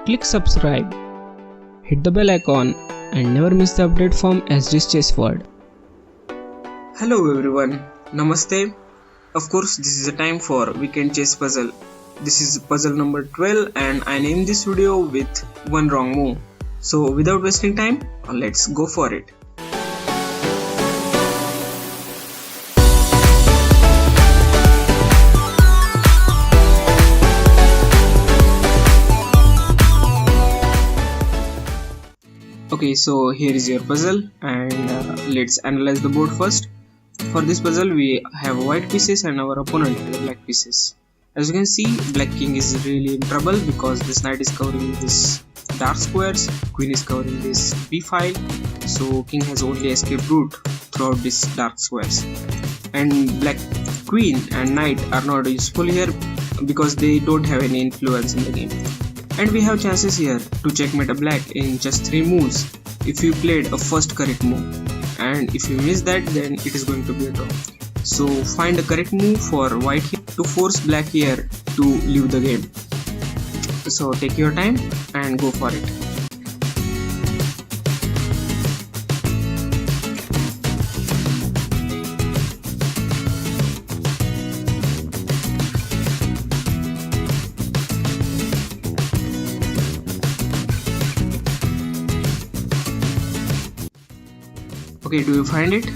click subscribe, hit the bell icon and never miss the update from SD's Chess World. Hello everyone, Namaste. Of course, this is a time for weekend chess puzzle. This is puzzle number 12 and I named this video with one wrong move. So without wasting time, let's go for it. Okay, so here is your puzzle and let's analyze the board first. For this puzzle we have white pieces and our opponent has black pieces. As you can see, black king is really in trouble because this knight is covering this dark squares, queen is covering this b file, so king has only escape route throughout these dark squares. And black queen and knight are not useful here because they don't have any influence in the game. And we have chances here to checkmate a black in just 3 moves if you played a first correct move, and if you miss that then it is going to be a draw. So find a correct move for white here to force black here to leave the game. So take your time and go for it. Okay, do you find it?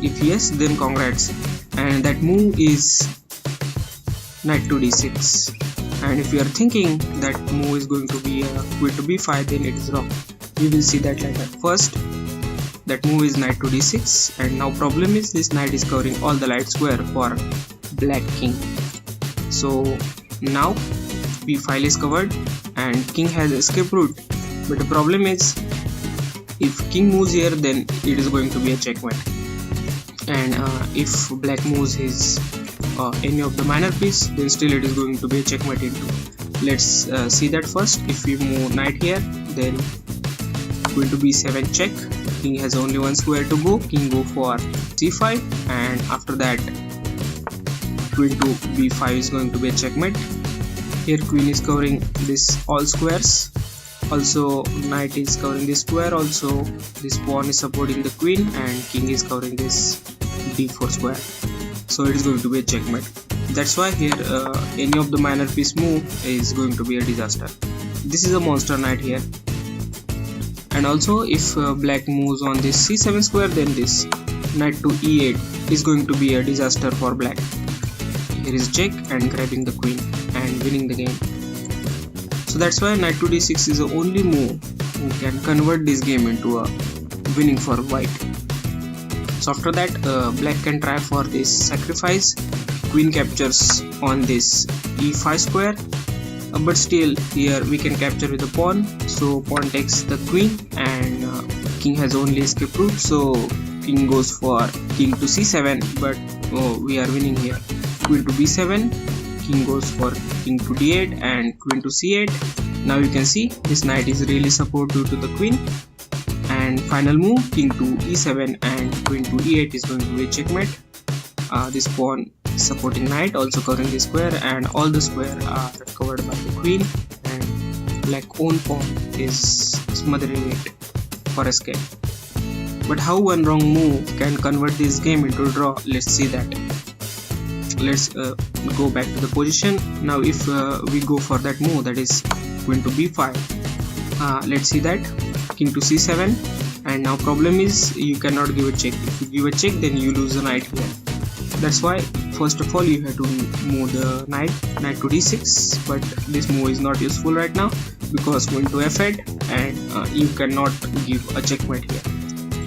If yes, then congrats. And that move is knight to d6. And if you are thinking that move is going to be queen to b5, then it is wrong. We will see that later. First, that move is knight to d6, and now problem is this knight is covering all the light square for black king. So now b file is covered and king has escape route, but the problem is if king moves here then it is going to be a checkmate, and if black moves his any of the minor piece then still it is going to be a checkmate into. Let's see that first. If we move knight here then queen to b7 check, king has only one square to go, king go for c5, and after that queen to b5 is going to be a checkmate. Here queen is covering this all squares, also knight is covering this square, also this pawn is supporting the queen, and king is covering this d4 square, so it is going to be a checkmate. That's why here any of the minor piece move is going to be a disaster. This is a monster knight here. And also if black moves on this c7 square, then this knight to e8 is going to be a disaster for black. Here is check and grabbing the queen and winning the game. So that's why knight to d6 is the only move who can convert this game into a winning for white. So after that black can try for this sacrifice, queen captures on this e5 square, but still here we can capture with the pawn, so pawn takes the queen and king has only escape route, so king goes for king to c7, but we are winning here. Queen to b7, king goes for king to d8 and queen to c8. Now you can see this knight is really supportive to the queen, and final move king to e7 and queen to e8 is going to be a checkmate. This pawn is supporting knight, also covering the square, and all the square are covered by the queen, and black own pawn is smothering it for escape. But how one wrong move can convert this game into a draw? Let's see that. Let's go back to the position. Now if we go for that move, that is queen to b5, let's see that king to c7, and now problem is you cannot give a check. If you give a check then you lose the knight here. That's why first of all you have to move the knight to d6, but this move is not useful right now because queen to f8 and you cannot give a checkmate here.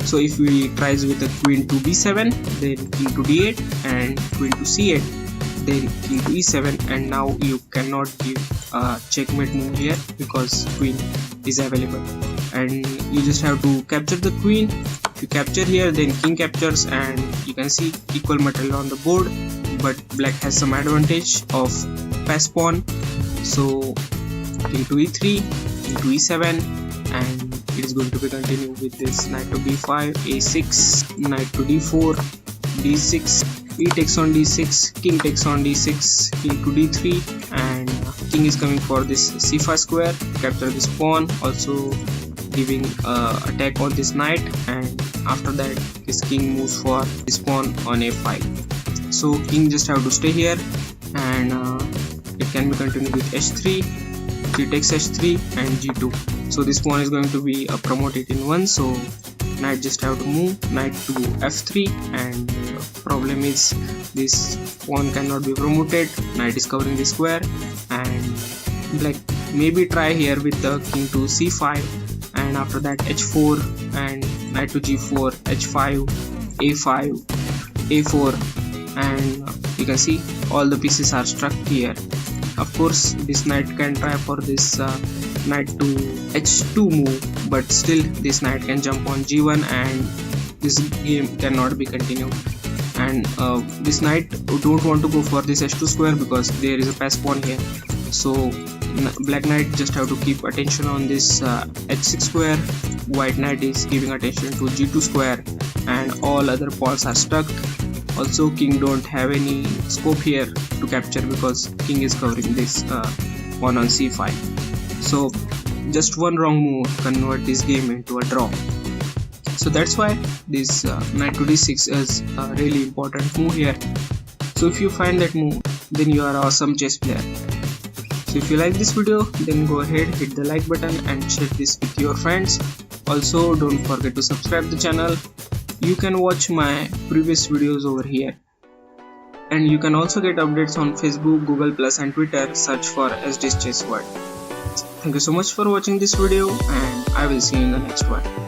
So if we tries with a queen to b7, then king to d8 and queen to c8, then king to e7, and now you cannot give a checkmate move here because queen is available, and you just have to capture the queen. If you capture here then king captures, and you can see equal material on the board, but black has some advantage of pass pawn, so king to e3, king to e7, and it is going to be continue with this knight to b5, a6, knight to d4, d6, e takes on d6, king takes on d6, king to d3, and king is coming for this c5 square, capture this pawn, also giving attack on this knight, and after that this king moves for this pawn on a5. So king just have to stay here, and it can be continued with h3, g takes h3 and g2. So this pawn is going to be promoted in 1, so knight just have to move knight to f3, and problem is this pawn cannot be promoted, knight is covering the square, and black maybe try here with the king to c5, and after that h4 and knight to g4, h5, a5, a4, and you can see all the pieces are stuck here. Of course this knight can try for this knight to h2 move, but still this knight can jump on g1 and this game cannot be continued. And this knight don't want to go for this h2 square because there is a pass pawn here, so black knight just have to keep attention on this h6 square, white knight is giving attention to g2 square, and all other pawns are stuck. Also king don't have any scope here to capture because king is covering this pawn on c5. So just one wrong move convert this game into a draw. So that's why this knight to d6 is a really important move here. So if you find that move, then you are an awesome chess player. So if you like this video, then go ahead, hit the like button and share this with your friends. Also don't forget to subscribe the channel. You can watch my previous videos over here. And you can also get updates on Facebook, Google Plus and Twitter. Search for SD's Chess World. Thank you so much for watching this video, and I will see you in the next one.